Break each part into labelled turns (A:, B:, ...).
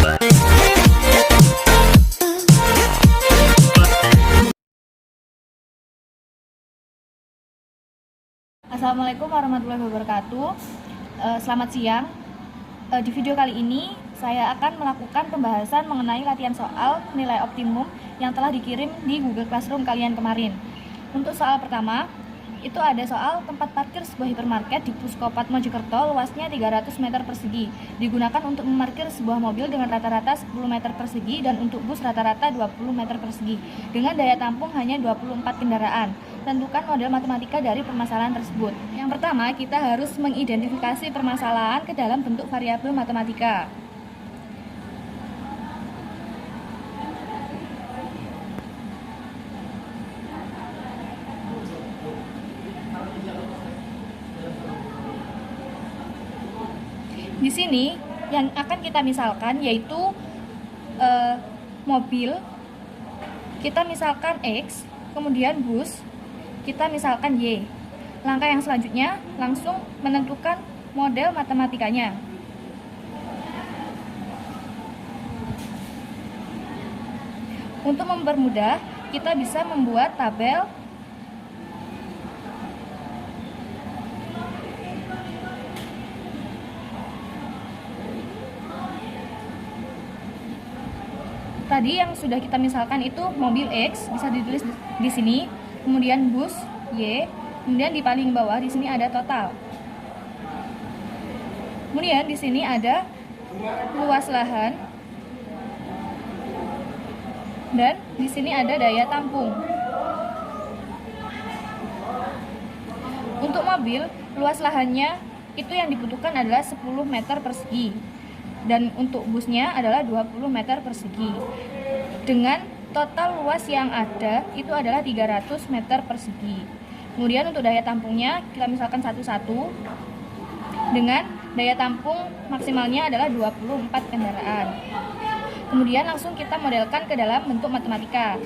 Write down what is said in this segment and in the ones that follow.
A: Assalamualaikum warahmatullahi wabarakatuh. Selamat siang. Di video kali ini saya akan melakukan pembahasan mengenai latihan soal nilai optimum yang telah dikirim di Google Classroom kalian kemarin. Untuk soal pertama, itu ada soal tempat parkir sebuah hipermarket di Puskopat Mojokerto luasnya 300 meter persegi. Digunakan untuk memarkir sebuah mobil dengan rata-rata 10 meter persegi dan untuk bus rata-rata 20 meter persegi. Dengan daya tampung hanya 24 kendaraan. Tentukan model matematika dari permasalahan tersebut. Yang pertama, kita harus mengidentifikasi permasalahan ke dalam bentuk variabel matematika. Di sini yang akan kita misalkan yaitu mobil, kita misalkan X, kemudian bus, kita misalkan Y. Langkah yang selanjutnya langsung menentukan model matematikanya. Untuk mempermudah, kita bisa membuat tabel tadi yang sudah kita misalkan itu mobil X, bisa ditulis di sini, kemudian bus Y, kemudian di paling bawah di sini ada total. Kemudian di sini ada luas lahan dan di sini ada daya tampung. Untuk mobil, luas lahannya itu yang dibutuhkan adalah 10 meter persegi. Dan untuk busnya adalah 20 meter persegi. Dengan total luas yang ada itu adalah 300 meter persegi. Kemudian untuk daya tampungnya kita misalkan satu-satu. Dengan daya tampung maksimalnya adalah 24 kendaraan. Kemudian langsung kita modelkan ke dalam bentuk matematika.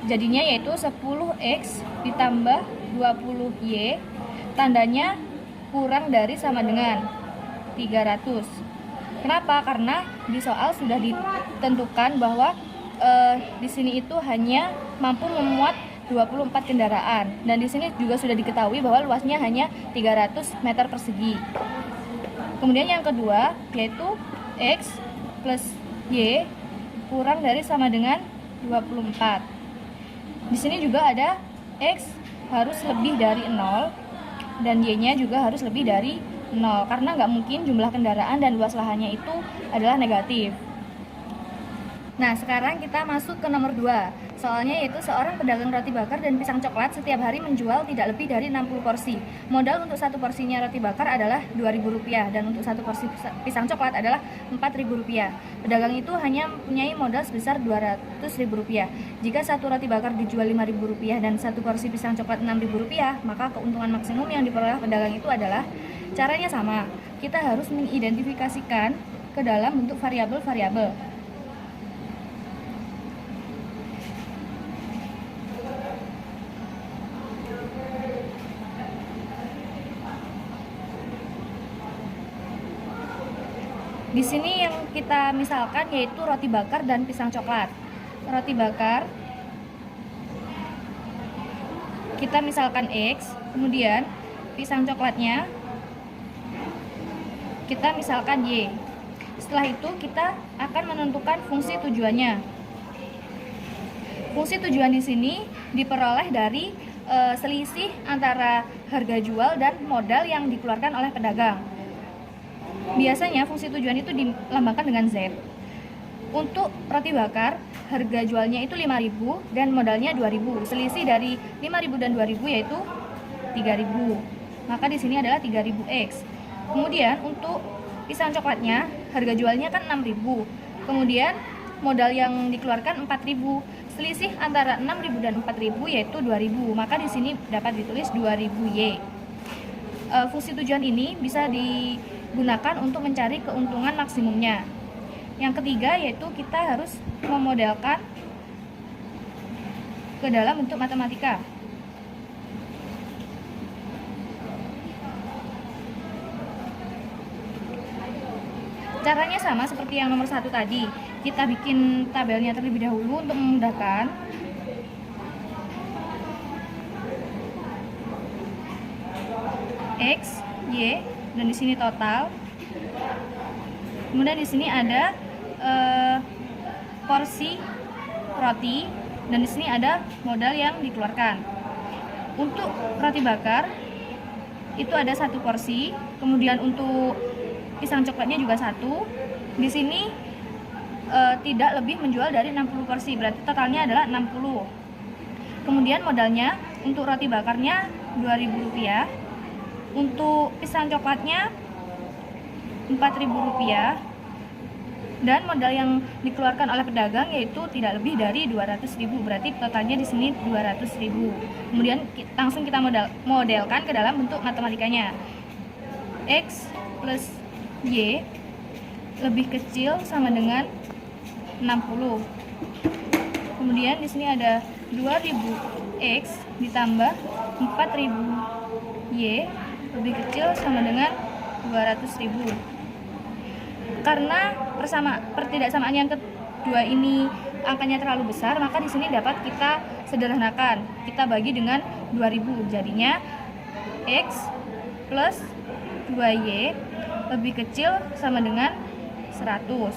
A: Jadinya yaitu 10X ditambah 20Y, tandanya kurang dari sama dengan 300. Kenapa? Karena di soal sudah ditentukan bahwa di sini itu hanya mampu memuat 24 kendaraan dan di sini juga sudah diketahui bahwa luasnya hanya 300 meter persegi. Kemudian yang kedua yaitu X plus Y kurang dari sama dengan 24. Di sini juga ada X harus lebih dari 0 dan Y-nya juga harus lebih dari 0 karena nggak mungkin jumlah kendaraan dan luas lahannya itu adalah negatif. Nah, sekarang kita masuk ke nomor 2. Soalnya yaitu seorang pedagang roti bakar dan pisang coklat setiap hari menjual tidak lebih dari 60 porsi. Modal untuk satu porsinya roti bakar adalah Rp2.000 dan untuk satu porsi pisang coklat adalah Rp4.000. Pedagang itu hanya mempunyai modal sebesar Rp200.000. Jika satu roti bakar dijual Rp5.000 dan satu porsi pisang coklat Rp6.000, maka keuntungan maksimum yang diperoleh pedagang itu adalah, caranya sama. Kita harus mengidentifikasikan ke dalam bentuk variabel-variabel. Di sini yang kita misalkan yaitu roti bakar dan pisang coklat. Roti bakar kita misalkan X, kemudian pisang coklatnya kita misalkan Y. Setelah itu kita akan menentukan fungsi tujuannya. Fungsi tujuan di sini diperoleh dari selisih antara harga jual dan modal yang dikeluarkan oleh pedagang. Biasanya fungsi tujuan itu dilambangkan dengan Z. Untuk roti bakar, harga jualnya itu Rp5.000 dan modalnya Rp2.000. Selisih dari Rp5.000 dan Rp2.000 yaitu Rp3.000. Maka di sini adalah 3.000X. Kemudian untuk pisang coklatnya, harga jualnya kan Rp6.000. Kemudian modal yang dikeluarkan Rp4.000. Selisih antara Rp6.000 dan Rp4.000 yaitu Rp2.000. Maka di sini dapat ditulis Rp2.000Y. Fungsi tujuan ini bisa digunakan untuk mencari keuntungan maksimumnya. Yang ketiga yaitu kita harus memodelkan ke dalam bentuk matematika. Caranya sama seperti yang nomor 1 tadi. Kita bikin tabelnya terlebih dahulu untuk memudahkan. X, Y, dan di sini total. Kemudian di sini ada porsi roti, dan di sini ada modal yang dikeluarkan. Untuk roti bakar itu ada 1 porsi, kemudian untuk pisang coklatnya juga 1. Di sini tidak lebih menjual dari 60 porsi, berarti totalnya adalah 60. Kemudian modalnya untuk roti bakarnya Rp2.000, untuk pisang coklatnya Rp4.000, dan modal yang dikeluarkan oleh pedagang yaitu tidak lebih dari 200.000, berarti totalnya di sini 200.000. Kemudian langsung kita modelkan ke dalam bentuk matematikanya. X plus Y lebih kecil sama dengan 60. Kemudian di sini ada 2000X ditambah 4000Y lebih kecil sama dengan 200.000. Karena pertidaksamaan yang kedua ini angkanya terlalu besar, maka di sini dapat kita sederhanakan. Kita bagi dengan 2000, jadinya X plus 2Y lebih kecil sama dengan 100.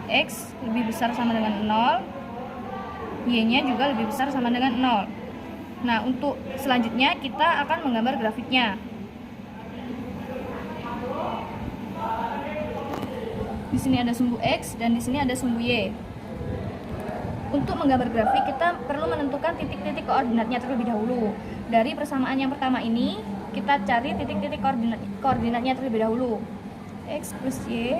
A: X lebih besar sama dengan 0, Y-nya juga lebih besar sama dengan 0. Nah, untuk selanjutnya kita akan menggambar grafiknya. Di sini ada sumbu X dan di sini ada sumbu Y. Untuk menggambar grafik kita perlu menentukan titik-titik koordinatnya terlebih dahulu. Dari persamaan yang pertama ini kita cari titik-titik koordinatnya terlebih dahulu. X plus Y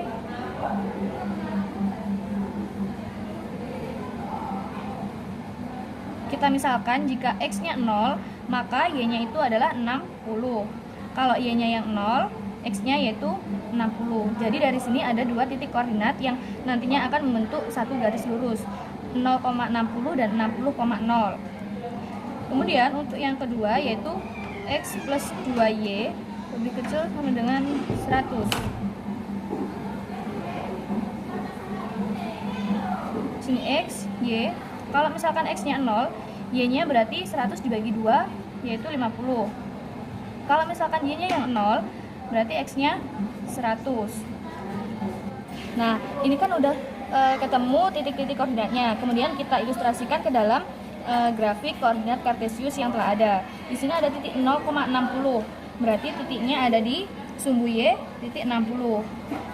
A: kita misalkan jika X-nya 0, maka Y-nya itu adalah 60. Kalau Y-nya yang 0, X-nya yaitu 60. Jadi dari sini ada 2 titik koordinat yang nantinya akan membentuk satu garis lurus, 0,60 dan 60,0. Kemudian untuk yang kedua yaitu X plus 2Y lebih kecil sama dengan 100. Sini X, Y. Kalau misalkan X-nya 0, Y-nya berarti 100 dibagi 2 yaitu 50. Kalau misalkan Y-nya yang 0, berarti X-nya 100. Nah, ini kan udah ketemu titik-titik koordinatnya. Kemudian kita ilustrasikan ke dalam grafik koordinat kartesius yang telah ada. Di sini ada titik 0,60. Berarti titiknya ada di sumbu Y titik 60.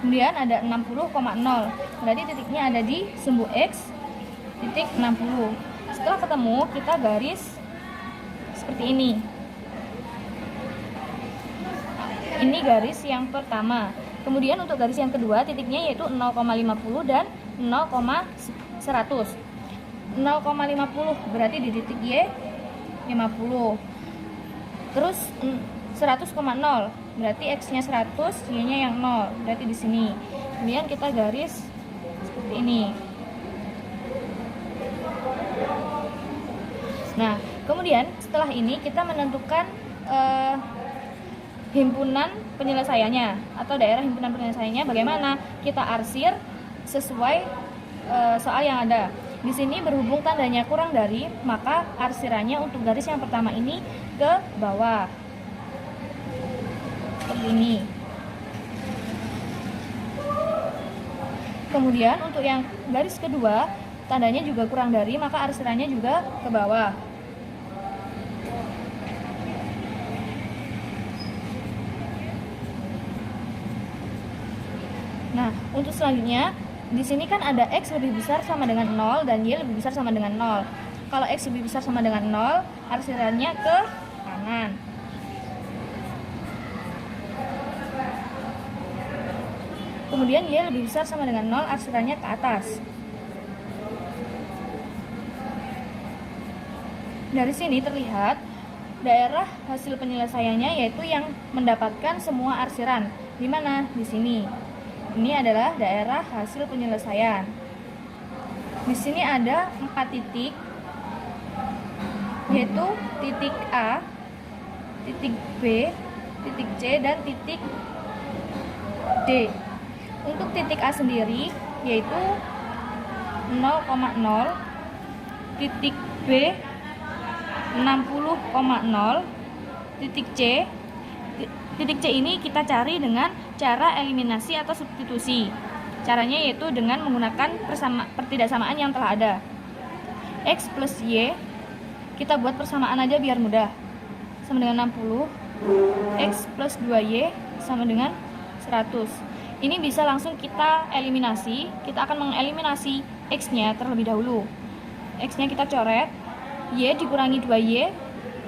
A: Kemudian ada 60,0. Berarti titiknya ada di sumbu X titik 60. Setelah ketemu, kita garis seperti ini. Ini garis yang pertama. Kemudian untuk garis yang kedua, titiknya yaitu 0,50 dan 0,100. 0,50 berarti di titik Y 50. Terus 100,0 berarti X-nya 100, Y-nya yang 0, berarti di sini. Kemudian kita garis seperti ini. Nah, kemudian setelah ini kita menentukan himpunan penyelesaiannya atau daerah himpunan penyelesaiannya. Bagaimana kita arsir sesuai soal yang ada. Di sini berhubung tandanya kurang dari, maka arsirannya untuk garis yang pertama ini ke bawah seperti ini. Kemudian untuk yang garis kedua tandanya juga kurang dari, maka arsirannya juga ke bawah. Nah, untuk selanjutnya di sini kan ada X lebih besar sama dengan 0 dan Y lebih besar sama dengan 0. Kalau X lebih besar sama dengan 0, arsirannya ke kanan. Kemudian Y lebih besar sama dengan 0, arsirannya ke atas. Dari sini terlihat daerah hasil penyelesaiannya yaitu yang mendapatkan semua arsiran. Di mana? Di sini. Ini adalah daerah hasil penyelesaian. Di sini ada 4 titik, yaitu titik A, titik B, titik C, dan titik D. Untuk titik A sendiri yaitu 0,0, titik B 60,0, titik C. Titik C ini kita cari dengan cara eliminasi atau substitusi. Caranya yaitu dengan menggunakan pertidaksamaan yang telah ada. X plus Y, kita buat persamaan aja biar mudah. Sama dengan 60. X plus 2Y sama dengan 100. Ini bisa langsung kita eliminasi. Kita akan mengeliminasi X-nya terlebih dahulu. X-nya kita coret. Y dikurangi 2Y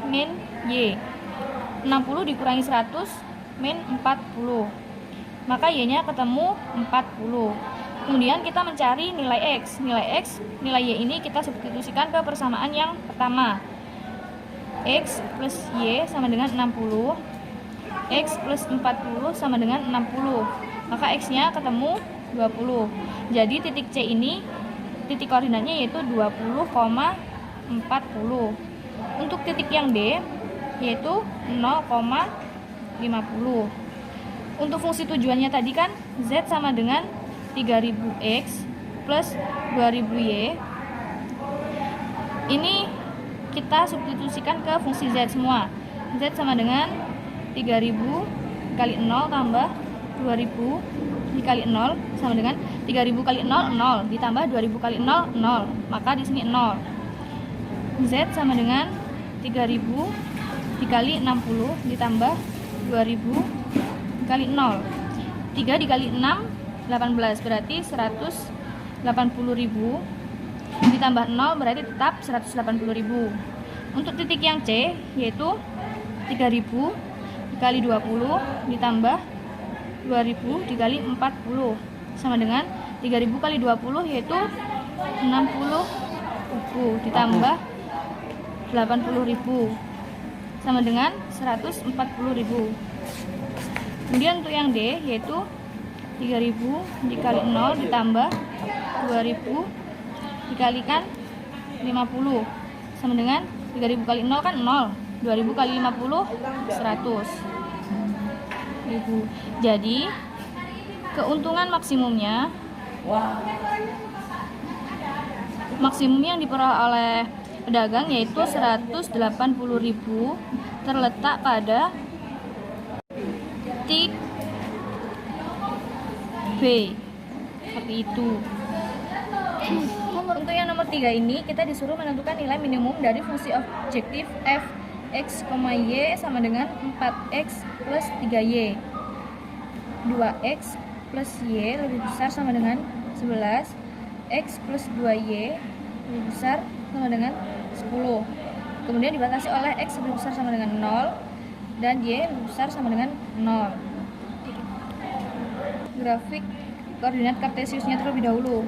A: min Y. 60 dikurangi 100 min 40. Maka Y-nya ketemu 40. Kemudian kita mencari nilai X. Nilai Y ini kita substitusikan ke persamaan yang pertama. X plus Y sama dengan 60. X plus 40 sama dengan 60. Maka X-nya ketemu 20. Jadi titik C ini titik koordinatnya yaitu 20,40. Untuk titik yang D yaitu 0,50. Untuk fungsi tujuannya tadi kan Z sama dengan 3000X plus 2000Y. Ini kita substitusikan ke fungsi Z semua. Z sama dengan 3000 kali 0 tambah 2000 dikali 0 sama dengan 3000 kali 0, 0 ditambah 2000 kali 0, 0. Maka di sini 0. Z sama dengan 3000 dikali 60 ditambah 2000 dikali 0. 3 dikali 6 18, berarti 180.000 ditambah 0 berarti tetap 180.000. Untuk titik yang C yaitu 3000 dikali 20 ditambah 2000 dikali 40 sama dengan 3000 kali 20 yaitu 60.000 ditambah 80.000 sama dengan 140.000. Kemudian untuk yang D yaitu 3000 dikali 0 ditambah 2000 dikalikan 50 sama dengan 3000 kali 0 kan 0, 2000 kali 50 100.000. Jadi keuntungan maksimum yang diperoleh oleh pedagang yaitu 180.000 terletak pada titik B. Seperti itu. Untuk yang nomor 3 ini kita disuruh menentukan nilai minimum dari fungsi objektif f x, y sama dengan 4x plus 3y. 2x plus y lebih besar sama dengan 11. X plus 2y lebih besar sama dengan 10. Kemudian dibatasi oleh x lebih besar sama dengan 0 dan y lebih besar sama dengan 0. Grafik koordinat kartesiusnya terlebih dahulu.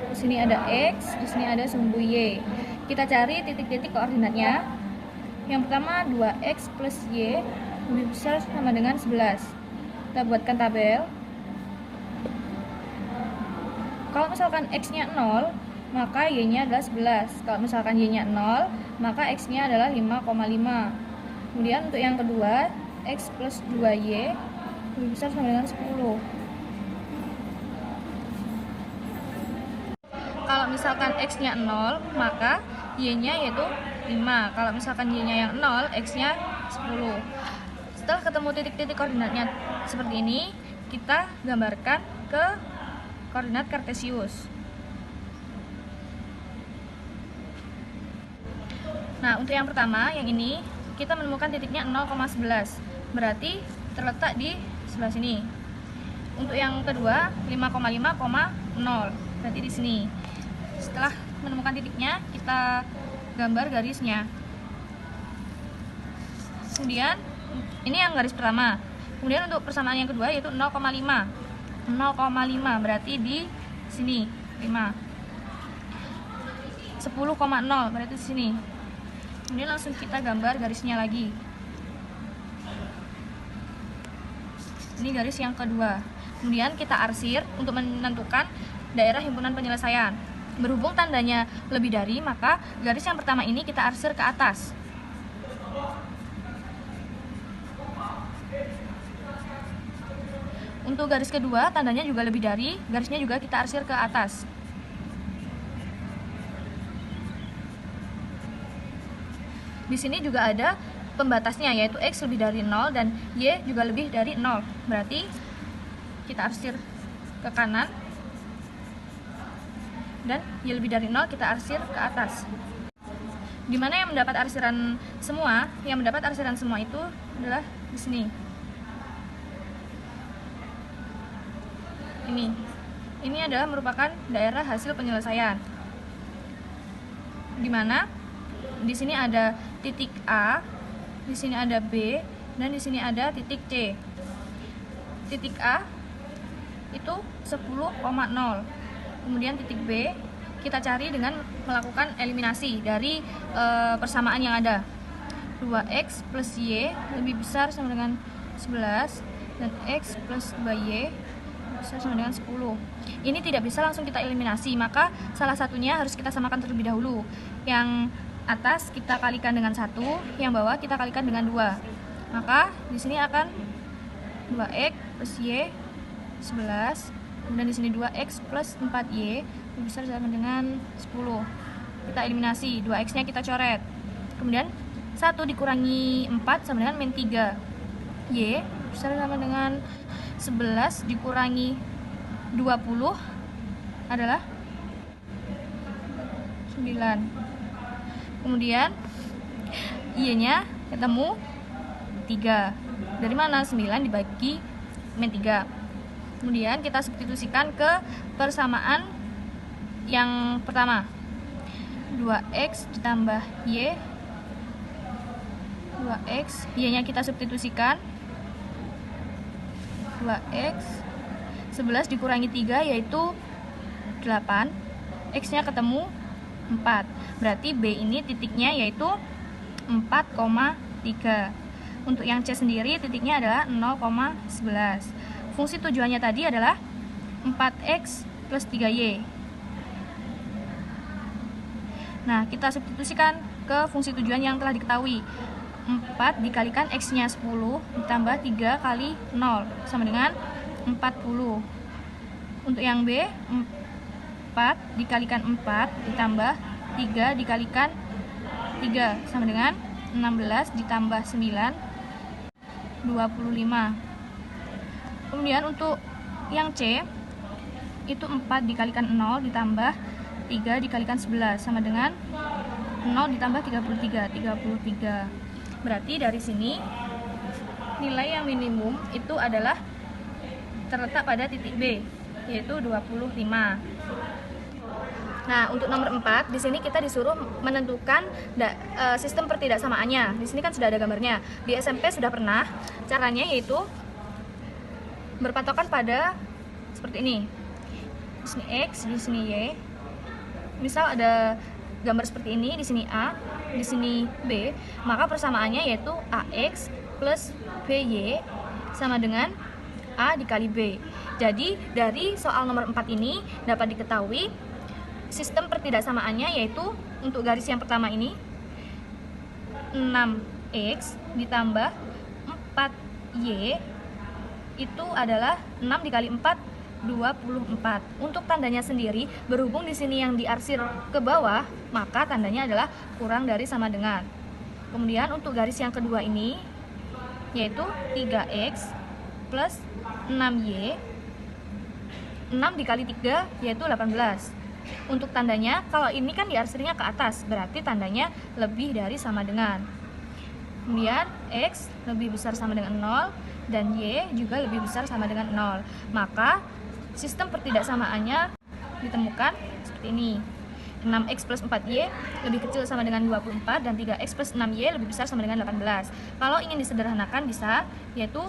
A: Di sini ada x, di sini ada sumbu y. Kita cari titik-titik koordinatnya. Yang pertama 2x plus y lebih besar sama dengan 11. Kita buatkan tabel. Kalau misalkan x-nya 0, maka y-nya adalah 11. Kalau misalkan y-nya 0, maka x-nya adalah 5,5. Kemudian untuk yang kedua, x plus 2y lebih besar sama dengan 10. Kalau misalkan x-nya 0, maka y-nya yaitu 5. Kalau misalkan y-nya yang 0, x-nya 10. Setelah ketemu titik-titik koordinatnya seperti ini, kita gambarkan ke koordinat kartesius. Nah, untuk yang pertama, yang ini, kita menemukan titiknya 0,11. Berarti terletak di sebelah sini. Untuk yang kedua, 5,5,0. Berarti di sini. Setelah menemukan titiknya, kita gambar garisnya. Kemudian ini yang garis pertama. Kemudian untuk persamaan yang kedua yaitu 0,5. 0,5 berarti di sini 5. 10,0 berarti di sini. Kemudian langsung kita gambar garisnya lagi. Ini garis yang kedua. Kemudian kita arsir untuk menentukan daerah himpunan penyelesaian. Berhubung tandanya lebih dari, maka garis yang pertama ini kita arsir ke atas. Untuk garis kedua, tandanya juga lebih dari, garisnya juga kita arsir ke atas. Di sini juga ada pembatasnya, yaitu X lebih dari 0 dan Y juga lebih dari 0. Berarti kita arsir ke kanan dan Y lebih dari 0 kita arsir ke atas. Dimana yang mendapat arsiran semua? Yang mendapat arsiran semua itu adalah di sini. Ini adalah merupakan daerah hasil penyelesaian. Dimana di sini ada titik A, di sini ada B, dan di sini ada titik C. Titik A itu 10,0. Kemudian titik B kita cari dengan melakukan eliminasi dari persamaan yang ada. 2x plus y lebih besar sama dengan 11 dan x plus 2y besar sama dengan 10. Ini tidak bisa langsung kita eliminasi, maka salah satunya harus kita samakan terlebih dahulu. Yang atas kita kalikan dengan 1, yang bawah kita kalikan dengan 2. Maka di sini akan 2x plus y 11, kemudian di sini 2x plus 4y lebih besar sama dengan 10. Kita eliminasi, 2x-nya kita coret. Kemudian 1 dikurangi 4 sama dengan min 3. Y besar sama dengan 11 dikurangi 20 adalah 9. Kemudian Y-nya ketemu 3. Dari mana? 9 dibagi min 3. Kemudian kita substitusikan ke persamaan yang pertama. 2x ditambah y, 2x, y-nya kita substitusikan, 2x 11 dikurangi 3 yaitu 8, x-nya ketemu 4. Berarti B ini titiknya yaitu 4,3. Untuk yang C sendiri titiknya adalah 0,11. Fungsi tujuannya tadi adalah 4x plus 3y. Nah, kita substitusikan ke fungsi tujuan yang telah diketahui. 4 dikalikan x-nya 10 ditambah 3 kali 0 sama dengan 40. Untuk yang B, 4 dikalikan 4 ditambah 3 dikalikan 3 sama dengan 16 ditambah 9, 25. Kemudian untuk yang C itu 4 dikalikan 0 ditambah 3 dikalikan 11 sama dengan 0 ditambah 33. Berarti dari sini nilai yang minimum itu adalah terletak pada titik B, yaitu 25. Nah, untuk nomor 4 di sini kita disuruh menentukan sistem pertidaksamaannya. Di sini kan sudah ada gambarnya. Di SMP sudah pernah. Caranya yaitu berpatokan pada seperti ini. Di sini X, di sini Y. Misal ada gambar seperti ini, di sini A, di sini B, maka persamaannya yaitu AX plus BY sama dengan A dikali B. Jadi dari soal nomor 4 ini dapat diketahui sistem pertidaksamaannya yaitu untuk garis yang pertama ini 6X ditambah 4Y itu adalah 6 dikali 4 24. Untuk tandanya sendiri berhubung di sini yang diarsir ke bawah, maka tandanya adalah kurang dari sama dengan. Kemudian untuk garis yang kedua ini yaitu 3x plus 6y, 6 dikali 3 yaitu 18. Untuk tandanya, kalau ini kan diarsirnya ke atas, berarti tandanya lebih dari sama dengan. Kemudian x lebih besar sama dengan 0 dan y juga lebih besar sama dengan 0. Maka sistem pertidaksamaannya ditemukan seperti ini. 6x plus 4y lebih kecil sama dengan 24 dan 3x plus 6y lebih besar sama dengan 18. Kalau ingin disederhanakan bisa, yaitu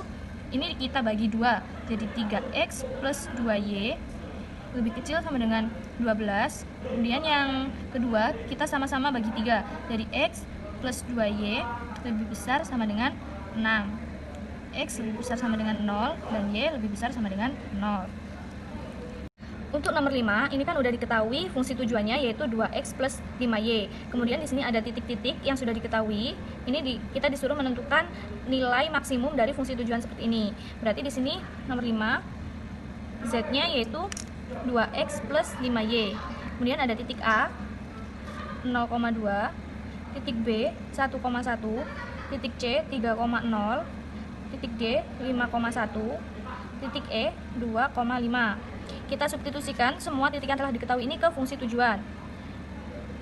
A: ini kita bagi 2. Jadi 3x plus 2y lebih kecil sama dengan 12. Kemudian yang kedua kita sama-sama bagi 3. Jadi x plus 2y lebih besar sama dengan 6. X lebih besar sama dengan 0 dan y lebih besar sama dengan 0. Untuk nomor 5, ini kan udah diketahui fungsi tujuannya yaitu 2x plus 5y. Kemudian di sini ada titik-titik yang sudah diketahui. Kita disuruh menentukan nilai maksimum dari fungsi tujuan seperti ini. Berarti di sini nomor 5, z-nya yaitu 2x plus 5y. Kemudian ada titik A 0,2, titik B 1,1, titik C 3,0, titik D 5,1, titik E 2,5. Kita substitusikan semua titik yang telah diketahui ini ke fungsi tujuan.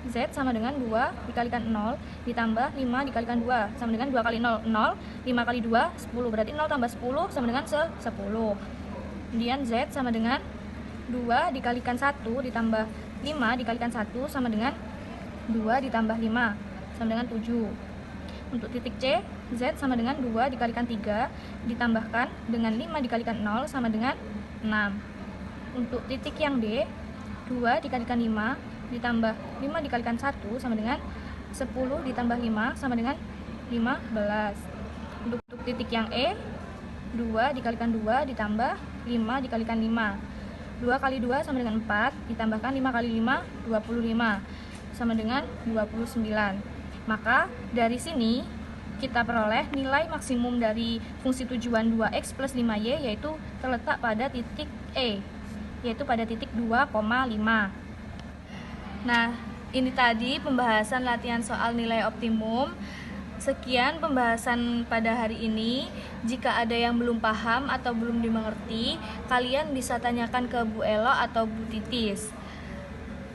A: Z sama dengan 2 dikalikan 0 ditambah 5 dikalikan 2 sama dengan 2 kali 0, 0, 5 kali 2, 10. Berarti 0 tambah 10 sama dengan 10. Kemudian Z sama dengan 2 dikalikan 1 ditambah 5 dikalikan 1 sama dengan 2 ditambah 5 sama dengan 7. Untuk titik C, Z sama dengan 2 dikalikan 3 ditambahkan dengan 5 dikalikan 0 sama dengan 6. Untuk titik yang D, 2 dikalikan 5 ditambah 5 dikalikan 1 sama dengan 10 ditambah 5 sama dengan 15. Untuk titik yang E, 2 dikalikan 2 ditambah 5 dikalikan 5. 2 kali 2 sama dengan 4, ditambahkan 5 kali 5, 25 sama dengan 29. Maka dari sini kita peroleh nilai maksimum dari fungsi tujuan 2x plus 5y yaitu terletak pada titik E, yaitu pada titik 2,5. Nah, ini tadi pembahasan latihan soal nilai optimum. Sekian pembahasan pada hari ini. Jika ada yang belum paham atau belum dimengerti, kalian bisa tanyakan ke Bu Elo atau Bu Titis.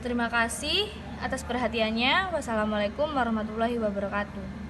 A: Terima kasih atas perhatiannya. Wassalamualaikum warahmatullahi wabarakatuh.